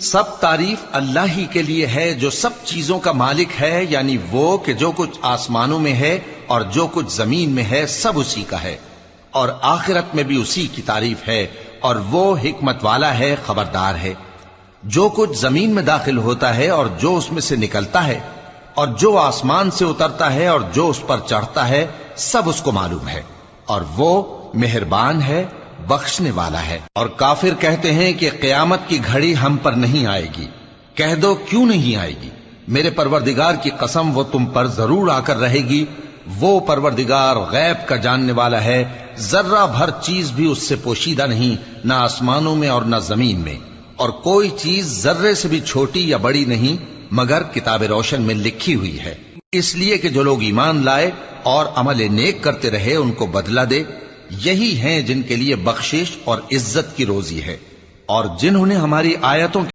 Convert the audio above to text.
سب تعریف اللہ ہی کے لیے ہے جو سب چیزوں کا مالک ہے، یعنی وہ کہ جو کچھ آسمانوں میں ہے اور جو کچھ زمین میں ہے سب اسی کا ہے، اور آخرت میں بھی اسی کی تعریف ہے، اور وہ حکمت والا ہے، خبردار ہے۔ جو کچھ زمین میں داخل ہوتا ہے اور جو اس میں سے نکلتا ہے، اور جو آسمان سے اترتا ہے اور جو اس پر چڑھتا ہے، سب اس کو معلوم ہے، اور وہ مہربان ہے، بخشنے والا ہے۔ اور کافر کہتے ہیں کہ قیامت کی گھڑی ہم پر نہیں آئے گی۔ کہہ دو کیوں نہیں آئے گی؟ میرے پروردگار کی قسم وہ تم پر ضرور آ کر رہے گی۔ وہ پروردگار غیب کا جاننے والا ہے، ذرہ بھر چیز بھی اس سے پوشیدہ نہیں، نہ آسمانوں میں اور نہ زمین میں، اور کوئی چیز ذرے سے بھی چھوٹی یا بڑی نہیں مگر کتاب روشن میں لکھی ہوئی ہے، اس لیے کہ جو لوگ ایمان لائے اور عمل نیک کرتے رہے ان کو بدلہ دے۔ یہی ہیں جن کے لیے بخشش اور عزت کی روزی ہے، اور جنہوں نے ہماری آیتوں